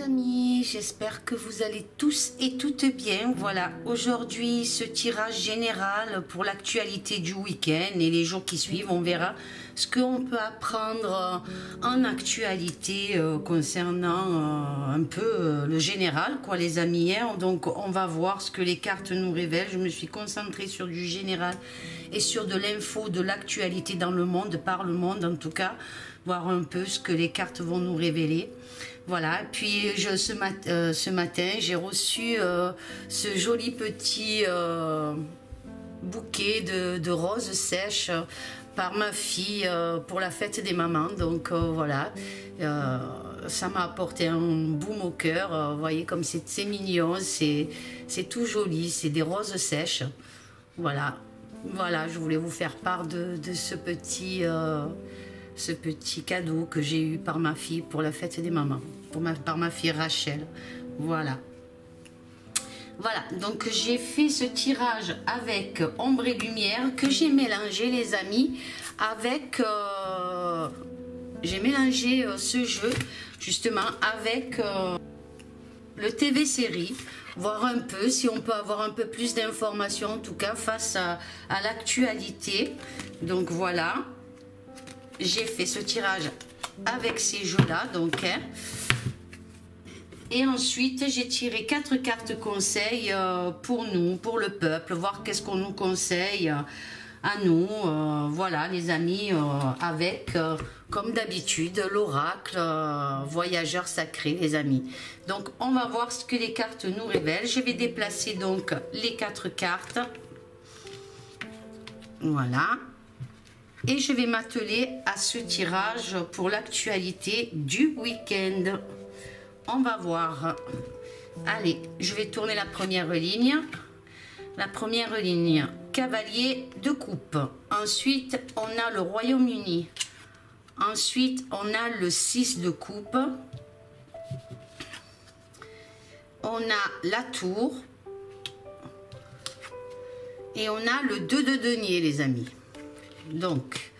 amis, j'espère que vous allez tous et toutes bien. Voilà, aujourd'hui ce tirage général pour l'actualité du week-end et les jours qui suivent, on verra ce qu'on peut apprendre en actualité concernant un peu le général, quoi les amis. Donc on va voir ce que les cartes nous révèlent. Je me suis concentrée sur du général et sur de l'info, de l'actualité dans le monde, par le monde en tout cas, voir un peu ce que les cartes vont nous révéler. Voilà, puis ce matin, j'ai reçu ce joli petit bouquet de roses sèches par ma fille pour la fête des mamans. Donc voilà, ça m'a apporté un baume au cœur. Vous voyez comme c'est mignon, c'est tout joli, c'est des roses sèches. Voilà, voilà, je voulais vous faire part de ce petit cadeau que j'ai eu par ma fille pour la fête des mamans, par ma fille Rachel. Voilà. Voilà, donc j'ai fait ce tirage avec ombre et lumière que j'ai mélangé les amis avec... j'ai mélangé ce jeu justement avec le TV série, voir un peu si on peut avoir un peu plus d'informations en tout cas face à l'actualité. Donc voilà. J'ai fait ce tirage avec ces jeux-là, donc. Et ensuite, j'ai tiré 4 cartes conseils pour nous, pour le peuple, voir qu'est-ce qu'on nous conseille à nous. Voilà, les amis, avec, comme d'habitude, l'oracle voyageur sacré, les amis. Donc, on va voir ce que les cartes nous révèlent. Je vais déplacer donc les 4 cartes. Voilà. Et je vais m'atteler à ce tirage pour l'actualité du week-end. On va voir. Allez, je vais tourner la première ligne. La première ligne, cavalier de coupe. Ensuite, on a le Royaume-Uni. Ensuite, on a le 6 de coupe. On a la tour. Et on a le 2 de denier, les amis. Donc,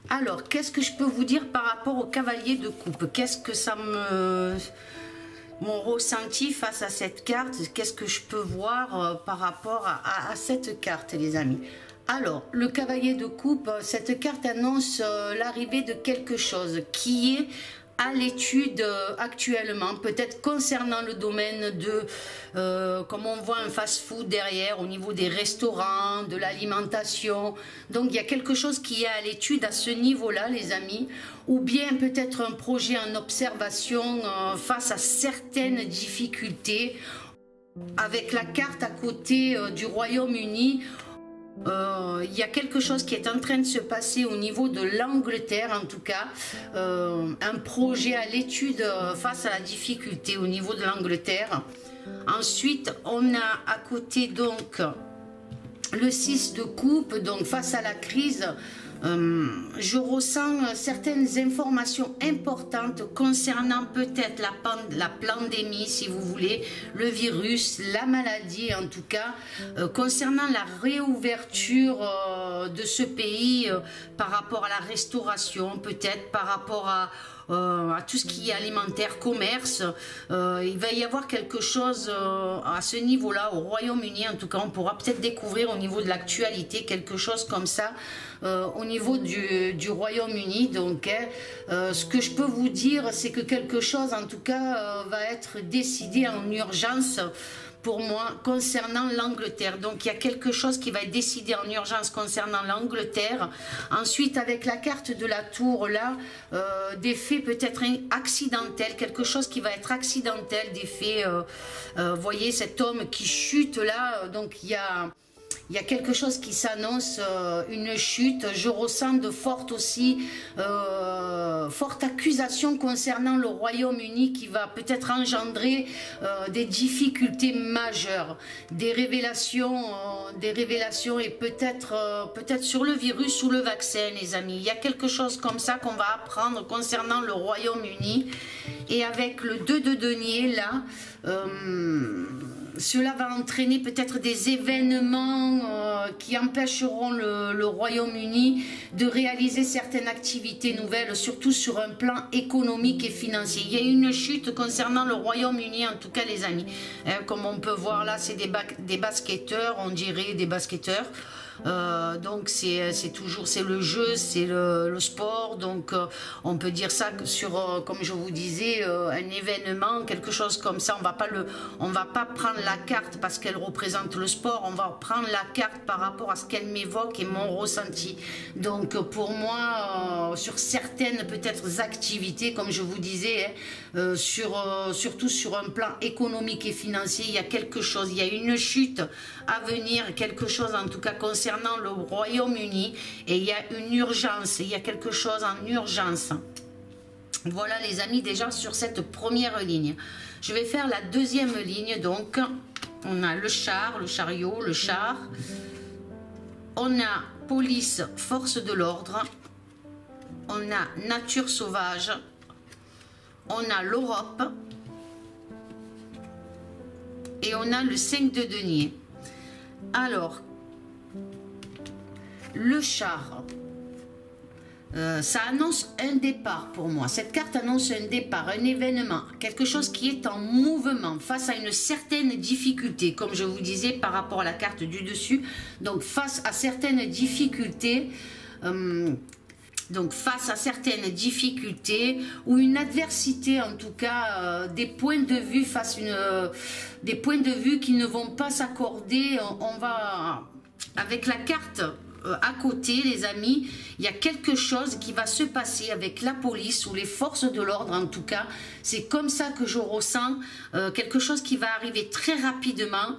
alors, qu'est-ce que je peux vous dire par rapport au cavalier de coupe? Qu'est-ce que ça me... Mon ressenti face à cette carte, qu'est-ce que je peux voir par rapport à cette carte, les amis? Alors, le cavalier de coupe, cette carte annonce l'arrivée de quelque chose qui est à l'étude actuellement, peut-être concernant le domaine de, comme on voit un fast-food derrière, au niveau des restaurants, de l'alimentation. Donc il y a quelque chose qui est à l'étude à ce niveau-là, les amis, ou bien peut-être un projet en observation face à certaines difficultés. Avec la carte à côté du Royaume-Uni, il y a quelque chose qui est en train de se passer au niveau de l'Angleterre, en tout cas, un projet à l'étude face à la difficulté au niveau de l'Angleterre. Ensuite, on a à côté donc le 6 de coupe, donc face à la crise. Je ressens certaines informations importantes concernant peut-être la pandémie, si vous voulez, le virus, la maladie en tout cas, concernant la réouverture de ce pays par rapport à la restauration, peut-être par rapport à tout ce qui est alimentaire, commerce. Il va y avoir quelque chose à ce niveau-là, au Royaume-Uni en tout cas, on pourra peut-être découvrir au niveau de l'actualité quelque chose comme ça au niveau du Royaume-Uni. Donc ce que je peux vous dire, c'est que quelque chose en tout cas va être décidé en urgence pour moi concernant l'Angleterre. Donc il y a quelque chose qui va être décidé en urgence concernant l'Angleterre. Ensuite, avec la carte de la tour là, des faits peut-être accidentels, quelque chose qui va être accidentel, des faits, voyez cet homme qui chute là, donc il y a quelque chose qui s'annonce, une chute. Je ressens de fortes accusations concernant le Royaume-Uni qui va peut-être engendrer des difficultés majeures, des révélations et peut-être sur le virus ou le vaccin, les amis. Il y a quelque chose comme ça qu'on va apprendre concernant le Royaume-Uni. Et avec le 2 de denier là, cela va entraîner peut-être des événements qui empêcheront le Royaume-Uni de réaliser certaines activités nouvelles, surtout sur un plan économique et financier. Il y a une chute concernant le Royaume-Uni, en tout cas les amis. Comme on peut voir là, c'est des basketteurs, on dirait des basketteurs. Donc c'est toujours le jeu, c'est le sport, donc on peut dire ça sur comme je vous disais un événement, quelque chose comme ça. On va pas prendre la carte parce qu'elle représente le sport, on va prendre la carte par rapport à ce qu'elle m'évoque et mon ressenti. Donc pour moi sur certaines peut-être activités, comme je vous disais, surtout sur un plan économique et financier, il y a quelque chose, il y a une chute à venir, quelque chose en tout cas concernant le Royaume-Uni, et il y a une urgence, il y a quelque chose en urgence. Voilà les amis, déjà sur cette première ligne. Je vais faire la deuxième ligne. Donc on a le char, le chariot, le char, on a police, force de l'ordre, on a nature sauvage, on a l'Europe et on a le 5 de denier. Alors le char, ça annonce un départ pour moi. Cette carte annonce un départ, un événement, quelque chose qui est en mouvement face à une certaine difficulté, comme je vous disais par rapport à la carte du dessus. Donc face à certaines difficultés, ou une adversité, en tout cas des points de vue des points de vue qui ne vont pas s'accorder. On va avec la carte à côté, les amis, il y a quelque chose qui va se passer avec la police ou les forces de l'ordre. En tout cas, c'est comme ça que je ressens quelque chose qui va arriver très rapidement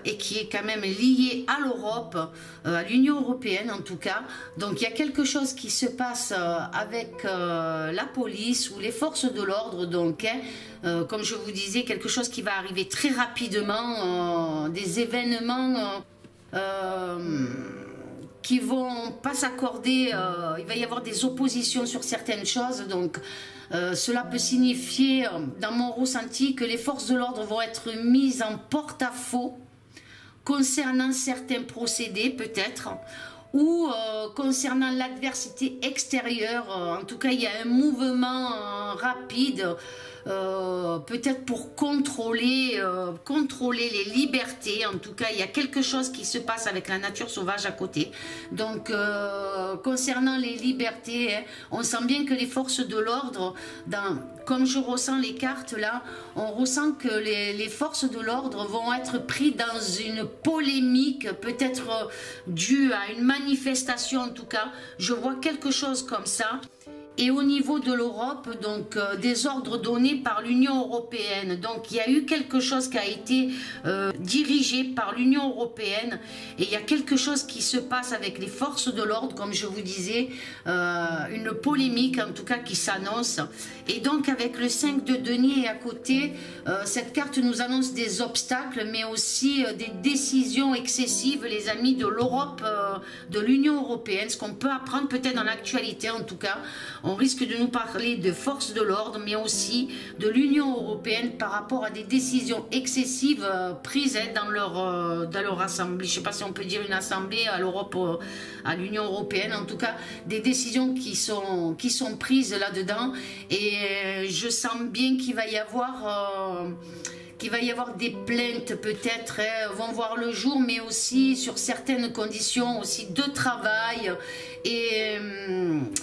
et qui est quand même lié à l'Europe, à l'Union européenne en tout cas. Donc il y a quelque chose qui se passe avec la police ou les forces de l'ordre. Donc comme je vous disais, quelque chose qui va arriver très rapidement, des événements qui vont pas s'accorder, il va y avoir des oppositions sur certaines choses. Donc cela peut signifier dans mon ressenti que les forces de l'ordre vont être mises en porte-à-faux concernant certains procédés peut-être, ou concernant l'adversité extérieure. En tout cas il y a un mouvement rapide, peut-être pour contrôler les libertés. En tout cas il y a quelque chose qui se passe avec la nature sauvage à côté. Donc concernant les libertés, on sent bien que les forces de l'ordre, comme je ressens les cartes là, on ressent que les forces de l'ordre vont être pris dans une polémique, peut-être due à une manifestation. En tout cas je vois quelque chose comme ça. Et au niveau de l'Europe, donc des ordres donnés par l'Union européenne. Donc il y a eu quelque chose qui a été dirigé par l'Union européenne, et il y a quelque chose qui se passe avec les forces de l'ordre, comme je vous disais, une polémique en tout cas qui s'annonce. Et donc avec le 5 de denier à côté, cette carte nous annonce des obstacles, mais aussi des décisions excessives, les amis, de l'Europe, de l'Union européenne. Ce qu'on peut apprendre peut-être dans l'actualité en tout cas. On risque de nous parler de forces de l'ordre, mais aussi de l'Union européenne par rapport à des décisions excessives prises dans leur assemblée. Je ne sais pas si on peut dire une assemblée à l'Europe, à l'Union européenne. En tout cas, des décisions qui sont prises là-dedans. Et je sens bien qu'il va y avoir des plaintes peut-être, vont voir le jour, mais aussi sur certaines conditions aussi de travail et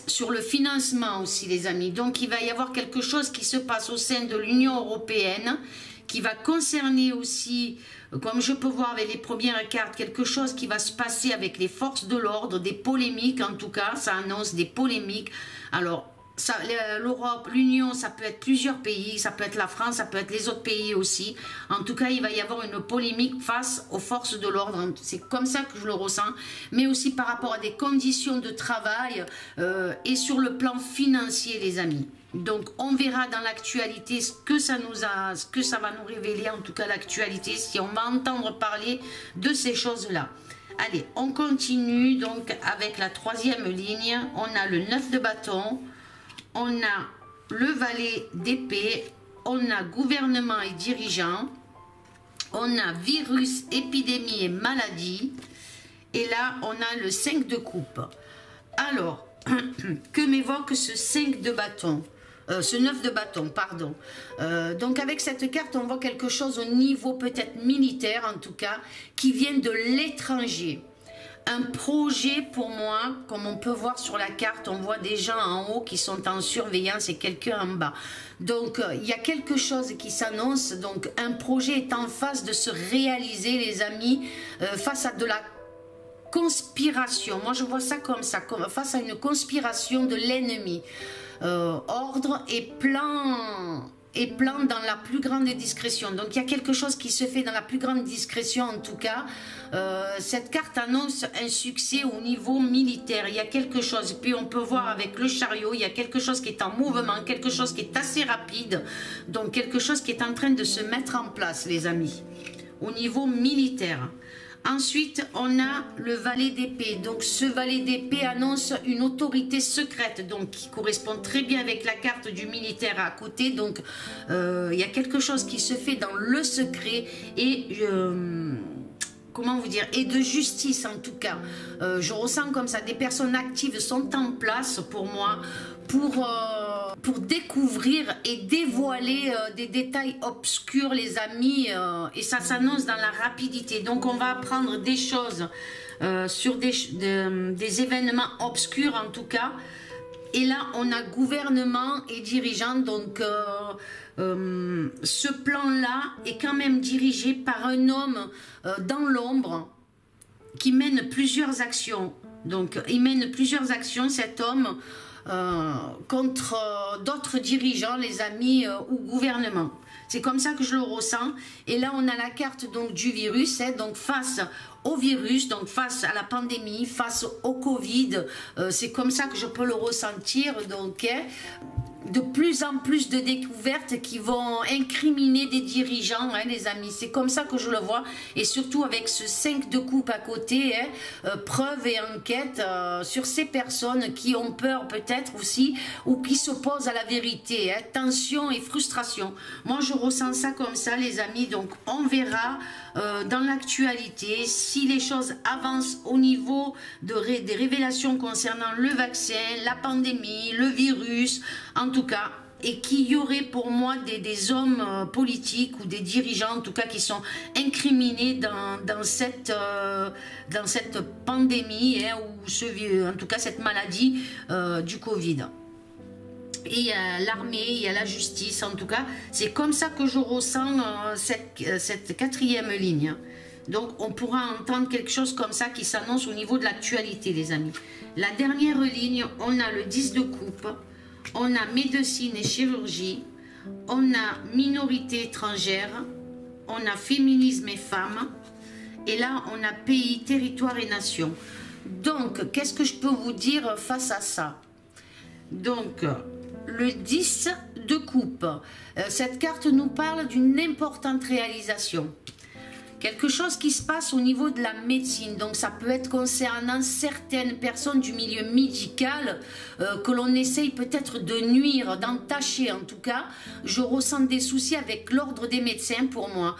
sur le financement aussi, les amis. Donc il va y avoir quelque chose qui se passe au sein de l'Union européenne qui va concerner aussi, comme je peux voir avec les premières cartes, quelque chose qui va se passer avec les forces de l'ordre, des polémiques. En tout cas ça annonce des polémiques. Alors l'Europe, l'Union, ça peut être plusieurs pays, ça peut être la France, ça peut être les autres pays aussi. En tout cas, il va y avoir une polémique face aux forces de l'ordre. C'est comme ça que je le ressens. Mais aussi par rapport à des conditions de travail et sur le plan financier, les amis. Donc, on verra dans l'actualité ce que ça va nous révéler, en tout cas l'actualité, si on va entendre parler de ces choses-là. Allez, on continue donc avec la troisième ligne. On a le 9 de bâton. On a le valet d'épée, on a gouvernement et dirigeant, On a virus, épidémie et maladie. Et là, on a le 5 de coupe. Alors, que m'évoque ce 5 de bâton, ce 9 de bâton, pardon. Donc avec cette carte, on voit quelque chose au niveau peut-être militaire, en tout cas, qui vient de l'étranger. Un projet pour moi, comme on peut voir sur la carte, on voit des gens en haut qui sont en surveillance et quelqu'un en bas. Donc il y a quelque chose qui s'annonce, donc un projet est en phase de se réaliser, les amis, face à de la conspiration. Moi je vois ça comme face à une conspiration de l'ennemi. Ordre et plan dans la plus grande discrétion. Donc il y a quelque chose qui se fait dans la plus grande discrétion en tout cas. Cette carte annonce un succès au niveau militaire. Il y a quelque chose, puis on peut voir avec le chariot, il y a quelque chose qui est en mouvement, quelque chose qui est assez rapide, donc quelque chose qui est en train de se mettre en place, les amis, au niveau militaire. Ensuite, on a le valet d'épée. Donc, ce valet d'épée annonce une autorité secrète, donc qui correspond très bien avec la carte du militaire à côté. Donc, il y a quelque chose qui se fait dans le secret et comment vous dire, et de justice en tout cas. Je ressens comme ça, des personnes actives sont en place pour moi, pour découvrir et dévoiler des détails obscurs, les amis, et ça s'annonce dans la rapidité. Donc on va apprendre des choses sur des événements obscurs en tout cas. Et là on a gouvernement et dirigeants, donc ce plan-là est quand même dirigé par un homme dans l'ombre qui mène plusieurs actions. Donc il mène plusieurs actions, cet homme, contre d'autres dirigeants, les amis, ou gouvernement. C'est comme ça que je le ressens. Et là, on a la carte donc du virus, hein, donc face au virus, donc face à la pandémie, face au Covid. C'est comme ça que je peux le ressentir. Donc, hein, de plus en plus de découvertes qui vont incriminer des dirigeants, hein, les amis. C'est comme ça que je le vois. Et surtout avec ce 5 de coupe à côté, hein, preuve et enquête sur ces personnes qui ont peur peut-être aussi, ou qui s'opposent à la vérité. Hein, tension et frustration. Moi, je ressens ça comme ça, les amis. Donc, on verra dans l'actualité si les choses avancent au niveau des révélations concernant le vaccin, la pandémie, le virus, en tout cas, et qu'il y aurait pour moi des hommes politiques ou des dirigeants en tout cas qui sont incriminés dans cette pandémie, hein, ou en tout cas cette maladie du Covid. Et il y a l'armée, il y a la justice, en tout cas, c'est comme ça que je ressens cette quatrième ligne. Donc on pourra entendre quelque chose comme ça qui s'annonce au niveau de l'actualité, les amis. La dernière ligne, on a le 10 de coupe, on a médecine et chirurgie, on a minorité étrangère, on a féminisme et femmes, et là on a pays, territoire et nation. Donc qu'est-ce que je peux vous dire face à ça? Donc le 10 de coupe, cette carte nous parle d'une importante réalisation. Quelque chose qui se passe au niveau de la médecine, donc ça peut être concernant certaines personnes du milieu médical que l'on essaye peut-être de nuire, d'entacher en tout cas. Je ressens des soucis avec l'ordre des médecins pour moi,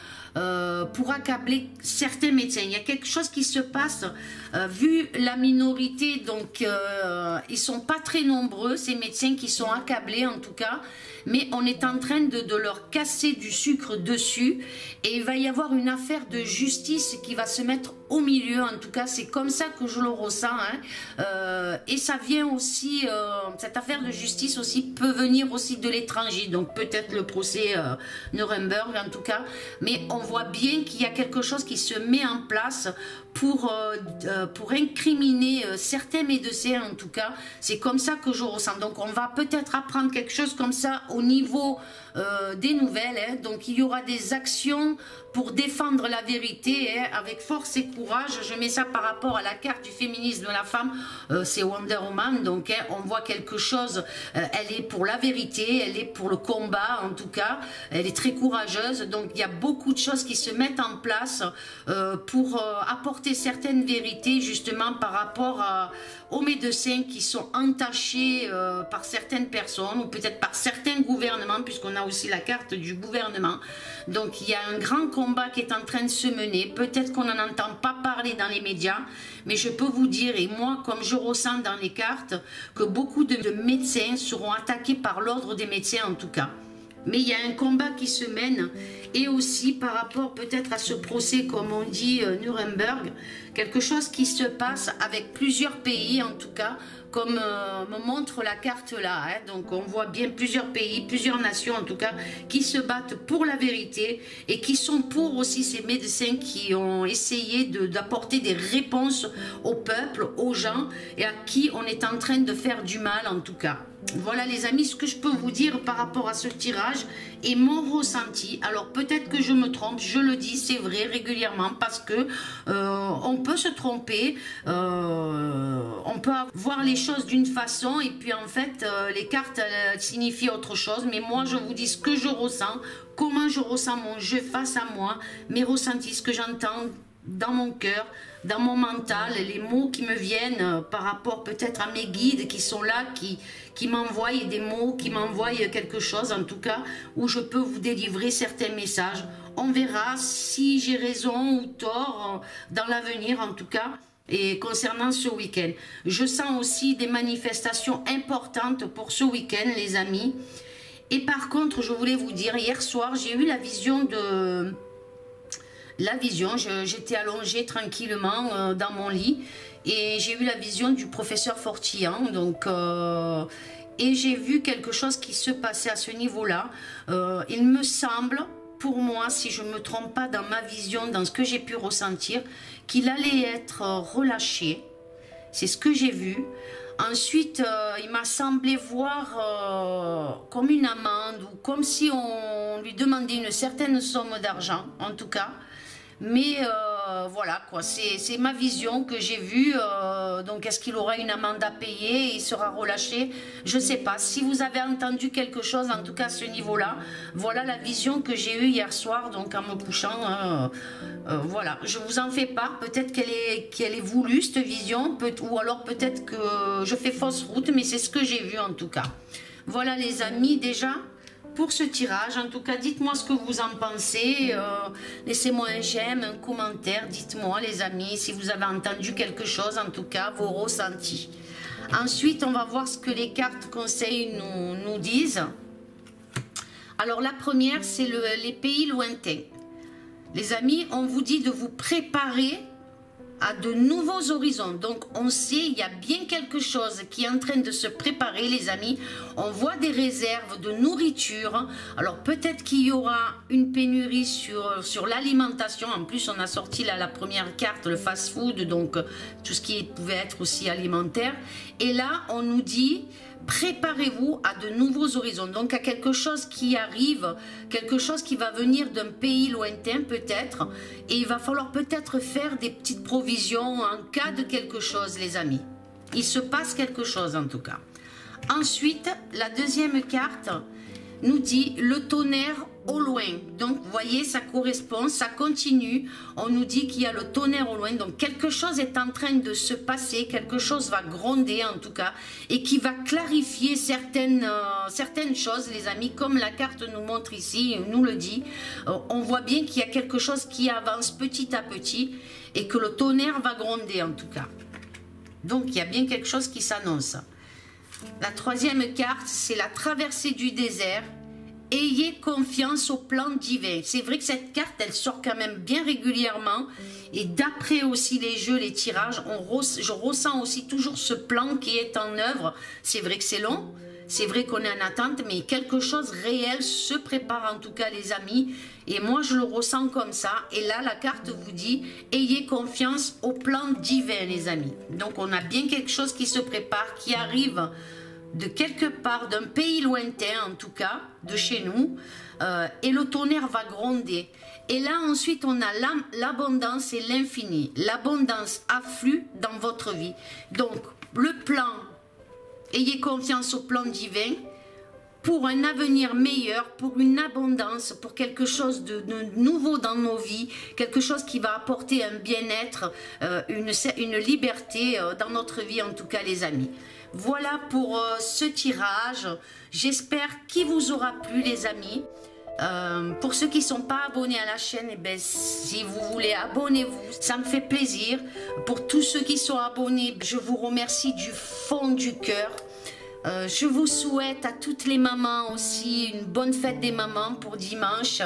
pour accabler certains médecins. Il y a quelque chose qui se passe, vu la minorité, donc ils sont pas très nombreux ces médecins qui sont accablés en tout cas, mais on est en train de leur casser du sucre dessus et il va y avoir une affaire de justice qui va se mettre au milieu, en tout cas c'est comme ça que je le ressens, hein. Et ça vient aussi, cette affaire de justice aussi peut venir aussi de l'étranger, donc peut-être le procès Nuremberg en tout cas, mais on voit bien qu'il y a quelque chose qui se met en place pour incriminer certains médecins en tout cas, c'est comme ça que je ressens. Donc on va peut-être apprendre quelque chose comme ça au niveau des nouvelles, hein. Donc il y aura des actions pour défendre la vérité, hein, avec force et courage. Je mets ça par rapport à la carte du féminisme de la femme. C'est Wonder Woman, donc hein, on voit quelque chose. Elle est pour la vérité, elle est pour le combat en tout cas. Elle est très courageuse. Donc il y a beaucoup de choses qui se mettent en place pour apporter certaines vérités justement par rapport aux médecins qui sont entachés par certaines personnes ou peut-être par certains gouvernements, puisqu'on a aussi la carte du gouvernement. Donc il y a un grand combat qui est en train de se mener. Peut-être qu'on n'en entend pas parler dans les médias, mais je peux vous dire, et moi comme je ressens dans les cartes, que beaucoup de médecins seront attaqués par l'ordre des médecins en tout cas. Mais il y a un combat qui se mène, et aussi par rapport peut-être à ce procès, comme on dit, Nuremberg, quelque chose qui se passe avec plusieurs pays en tout cas, comme me montre la carte là. Hein. Donc on voit bien plusieurs pays, plusieurs nations en tout cas, qui se battent pour la vérité et qui sont pour aussi ces médecins qui ont essayé d'apporter des réponses au peuple, aux gens, et à qui on est en train de faire du mal en tout cas. Voilà les amis, ce que je peux vous dire par rapport à ce tirage et mon ressenti. Alors peut-être que je me trompe, je le dis, c'est vrai régulièrement, parce que on peut se tromper, on peut voir les choses d'une façon et puis en fait les cartes signifient autre chose. Mais moi je vous dis ce que je ressens, comment je ressens mon jeu face à moi, mes ressentis, ce que j'entends dans mon cœur, dans mon mental, les mots qui me viennent par rapport peut-être à mes guides qui sont là, qui m'envoient des mots, qui m'envoient quelque chose en tout cas, où je peux vous délivrer certains messages. On verra si j'ai raison ou tort dans l'avenir en tout cas. Et concernant ce week-end, je sens aussi des manifestations importantes pour ce week-end les amis. Et par contre, je voulais vous dire, hier soir, j'ai eu la vision de... j'étais allongée tranquillement dans mon lit et j'ai eu la vision du professeur Fortillan, donc et j'ai vu quelque chose qui se passait à ce niveau-là. Il me semble, pour moi, si je ne me trompe pas dans ma vision, dans ce que j'ai pu ressentir, qu'il allait être relâché. C'est ce que j'ai vu. Ensuite, il m'a semblé voir comme une amende ou comme si on lui demandait une certaine somme d'argent, en tout cas. Mais voilà quoi, c'est ma vision que j'ai vue. Donc est-ce qu'il aura une amende à payer et il sera relâché? Je ne sais pas. Si vous avez entendu quelque chose, en tout cas à ce niveau-là, voilà la vision que j'ai eue hier soir, donc en me couchant. Voilà, je vous en fais part. Peut-être qu'elle est voulue cette vision, ou alors peut-être que je fais fausse route, mais c'est ce que j'ai vu en tout cas. Voilà les amis, déjà pour ce tirage. En tout cas, dites-moi ce que vous en pensez. Laissez-moi un j'aime, un commentaire. Dites-moi les amis si vous avez entendu quelque chose, en tout cas vos ressentis. Ensuite, on va voir ce que les cartes conseils nous disent. Alors la première, c'est les pays lointains. Les amis, on vous dit de vous préparer à de nouveaux horizons. Donc on sait, il y a bien quelque chose qui est en train de se préparer les amis. On voit des réserves de nourriture. Alors peut-être qu'il y aura une pénurie sur l'alimentation. En plus on a sorti là la première carte, le fast food, donc tout ce qui pouvait être aussi alimentaire. Et là on nous dit préparez-vous à de nouveaux horizons, donc à quelque chose qui arrive, quelque chose qui va venir d'un pays lointain peut-être, et il va falloir peut-être faire des petites provisions en cas de quelque chose les amis. Il se passe quelque chose en tout cas. Ensuite, la deuxième carte nous dit le tonnerre au loin. Donc vous voyez, ça correspond, ça continue. On nous dit qu'il y a le tonnerre au loin. Donc quelque chose est en train de se passer, quelque chose va gronder en tout cas, et qui va clarifier certaines choses les amis, comme la carte nous montre ici, nous le dit. On voit bien qu'il y a quelque chose qui avance petit à petit et que le tonnerre va gronder en tout cas. Donc il y a bien quelque chose qui s'annonce. La troisième carte, c'est la traversée du désert. Ayez confiance au plan divin. C'est vrai que cette carte, elle sort quand même bien régulièrement. Et d'après aussi les jeux, les tirages, je ressens aussi toujours ce plan qui est en œuvre. C'est vrai que c'est long, c'est vrai qu'on est en attente, mais quelque chose réel se prépare en tout cas les amis. Et moi je le ressens comme ça. Et là la carte vous dit, ayez confiance au plan divin les amis. Donc on a bien quelque chose qui se prépare, qui arrive de quelque part, d'un pays lointain en tout cas, de chez nous, et le tonnerre va gronder. Et là ensuite on a l'abondance et l'infini. L'abondance afflue dans votre vie. Donc le plan, ayez confiance au plan divin, pour un avenir meilleur, pour une abondance, pour quelque chose de nouveau dans nos vies, quelque chose qui va apporter un bien-être, une liberté dans notre vie en tout cas les amis. Voilà pour ce tirage, j'espère qu'il vous aura plu les amis. Pour ceux qui ne sont pas abonnés à la chaîne, eh ben, si vous voulez, abonnez-vous, ça me fait plaisir. Pour tous ceux qui sont abonnés, je vous remercie du fond du cœur. Je vous souhaite à toutes les mamans aussi une bonne fête des mamans pour dimanche.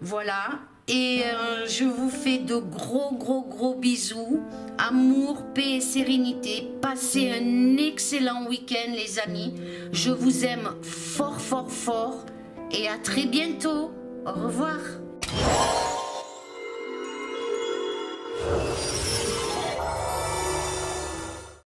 Voilà. Et je vous fais de gros bisous. Amour, paix et sérénité. Passez un excellent week-end les amis. Je vous aime fort. Et à très bientôt. Au revoir.